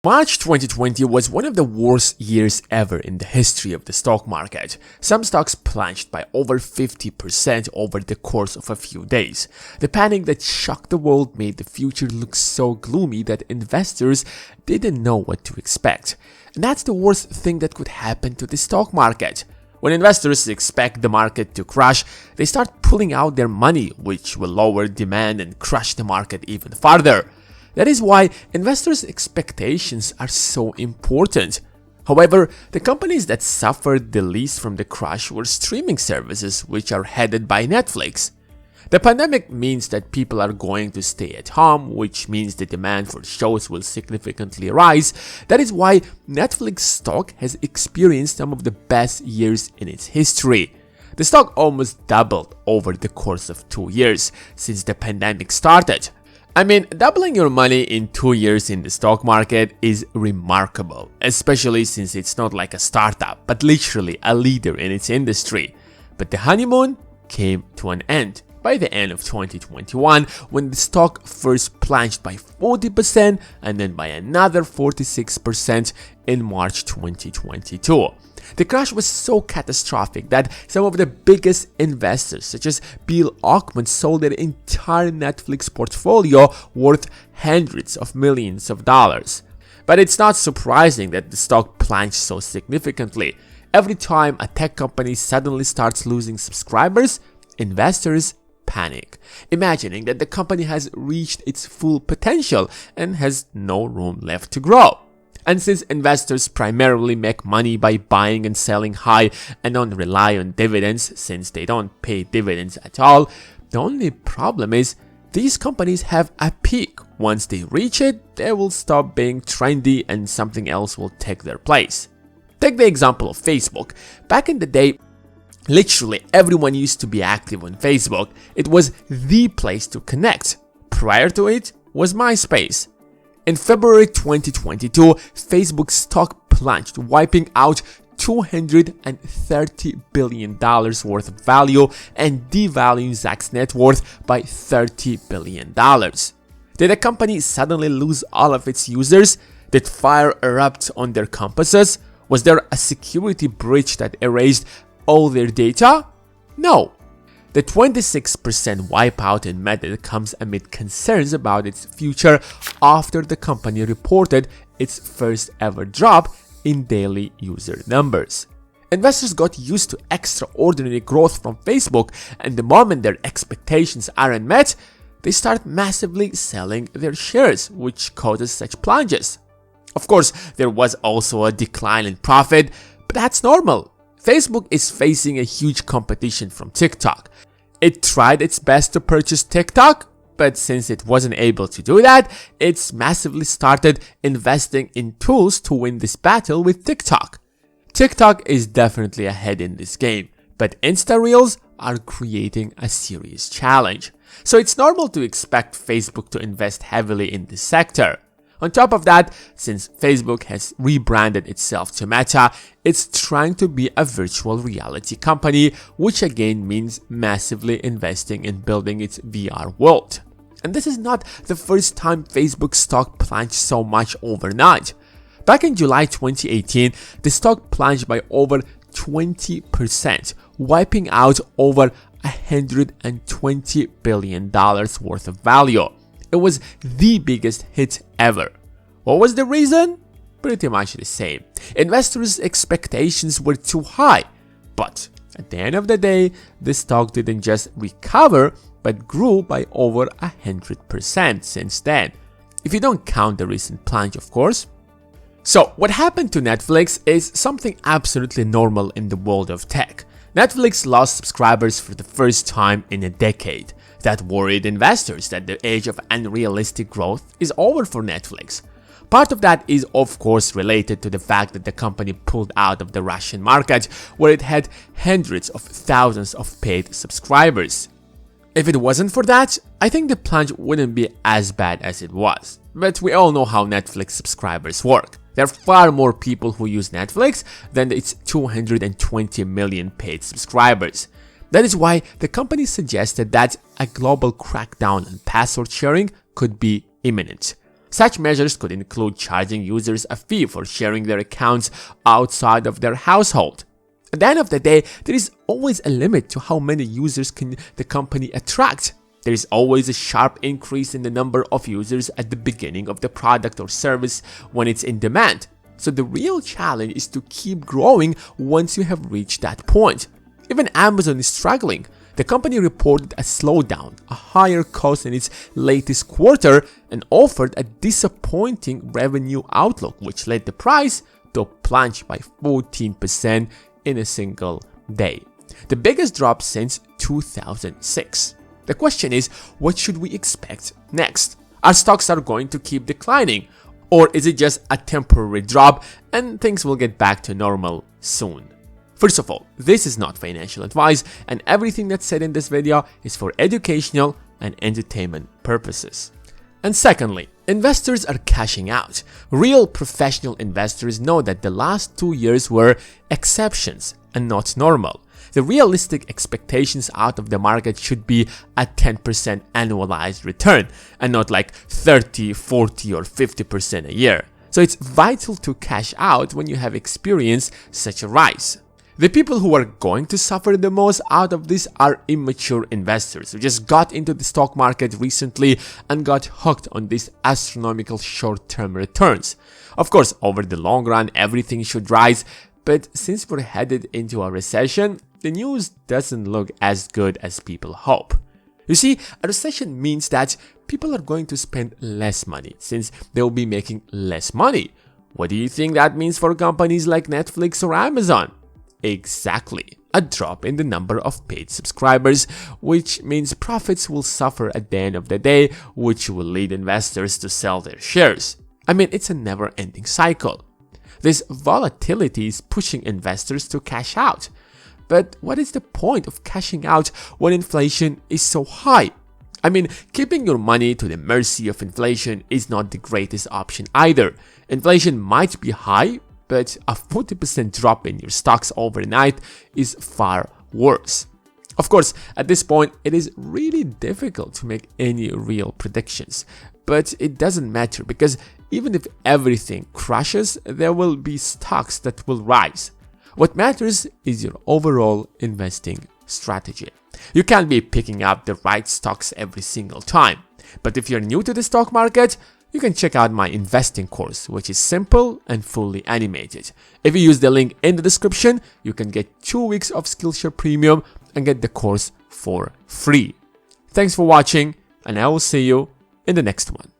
March 2020 was one of the worst years ever in the history of the stock market. Some stocks plunged by over 50% over the course of a few days. The panic that shocked the world made the future look so gloomy that investors didn't know what to expect. And that's the worst thing that could happen to the stock market. When investors expect the market to crash, they start pulling out their money, which will lower demand and crush the market even further. That is why investors' expectations are so important. However, the companies that suffered the least from the crash were streaming services, which are headed by Netflix. The pandemic means that people are going to stay at home, which means the demand for shows will significantly rise. That is why Netflix stock has experienced some of the best years in its history. The stock almost doubled over the course of 2 years since the pandemic started. I mean, doubling your money in 2 years in the stock market is remarkable, especially since it's not like a startup, but literally a leader in its industry. But the honeymoon came to an end by the end of 2021, when the stock first plunged by 40% and then by another 46% in March 2022. The crash was so catastrophic that some of the biggest investors, such as Bill Ackman, sold their entire Netflix portfolio worth hundreds of millions of dollars. But it's not surprising that the stock plunged so significantly. Every time a tech company suddenly starts losing subscribers, investors panic, imagining that the company has reached its full potential and has no room left to grow. And since investors primarily make money by buying and selling high and don't rely on dividends since they don't pay dividends at all, the only problem is these companies have a peak. Once they reach it, they will stop being trendy and something else will take their place. Take the example of Facebook. Back in the day, literally everyone used to be active on Facebook. It was the place to connect. Prior to it was MySpace. In February 2022, Facebook's stock plunged, wiping out $230 billion worth of value and devaluing Zuck's net worth by $30 billion. Did the company suddenly lose all of its users? Did fire erupt on their campuses? Was there a security breach that erased all their data? No. The 26% wipeout in Meta comes amid concerns about its future after the company reported its first ever drop in daily user numbers. Investors got used to extraordinary growth from Facebook, and the moment their expectations aren't met, they start massively selling their shares, which causes such plunges. Of course, there was also a decline in profit, but that's normal. Facebook is facing a huge competition from TikTok. It tried its best to purchase TikTok, but since it wasn't able to do that, it's massively started investing in tools to win this battle with TikTok. TikTok is definitely ahead in this game, but Insta Reels are creating a serious challenge. So it's normal to expect Facebook to invest heavily in this sector. On top of that, since Facebook has rebranded itself to Meta, it's trying to be a virtual reality company, which again means massively investing in building its VR world. And this is not the first time Facebook stock plunged so much overnight. Back in July 2018, the stock plunged by over 20%, wiping out over $120 billion worth of value. It was the biggest hit ever. What was the reason? Pretty much the same. Investors' expectations were too high, but at the end of the day, the stock didn't just recover, but grew by over 100% since then. If you don't count the recent plunge, of course. So, what happened to Netflix is something absolutely normal in the world of tech. Netflix lost subscribers for the first time in a decade. That worried investors that the age of unrealistic growth is over for Netflix. Part of that is of course related to the fact that the company pulled out of the Russian market, where it had hundreds of thousands of paid subscribers. If it wasn't for that, I think the plunge wouldn't be as bad as it was. But we all know how Netflix subscribers work. There are far more people who use Netflix than its 220 million paid subscribers. That is why the company suggested that a global crackdown on password sharing could be imminent. Such measures could include charging users a fee for sharing their accounts outside of their household. At the end of the day, there is always a limit to how many users can the company attract. There is always a sharp increase in the number of users at the beginning of the product or service when it's in demand. So the real challenge is to keep growing once you have reached that point. Even Amazon is struggling. The company reported a slowdown, a higher cost in its latest quarter, and offered a disappointing revenue outlook, which led the price to plunge by 14% in a single day. The biggest drop since 2006. The question is, what should we expect next? Our stocks are going to keep declining, or is it just a temporary drop and things will get back to normal soon? First of all, this is not financial advice, and everything that's said in this video is for educational and entertainment purposes. And secondly, investors are cashing out. Real professional investors know that the last 2 years were exceptions and not normal. The realistic expectations out of the market should be a 10% annualized return and not like 30, 40 or 50% a year. So it's vital to cash out when you have experienced such a rise. The people who are going to suffer the most out of this are immature investors who just got into the stock market recently and got hooked on these astronomical short-term returns. Of course, over the long run, everything should rise, but since we're headed into a recession, the news doesn't look as good as people hope. You see, a recession means that people are going to spend less money since they'll be making less money. What do you think that means for companies like Netflix or Amazon? Exactly, a drop in the number of paid subscribers, which means profits will suffer at the end of the day, which will lead investors to sell their shares. I mean, it's a never-ending cycle. This volatility is pushing investors to cash out. But what is the point of cashing out when inflation is so high? I mean, keeping your money to the mercy of inflation is not the greatest option either. Inflation might be high, but a 40% drop in your stocks overnight is far worse. Of course, at this point, it is really difficult to make any real predictions. But it doesn't matter because even if everything crashes, there will be stocks that will rise. What matters is your overall investing strategy. You can't be picking up the right stocks every single time. But if you're new to the stock market, you can check out my investing course, which is simple and fully animated. If you use the link in the description, you can get 2 weeks of Skillshare Premium and get the course for free. Thanks for watching, and I will see you in the next one.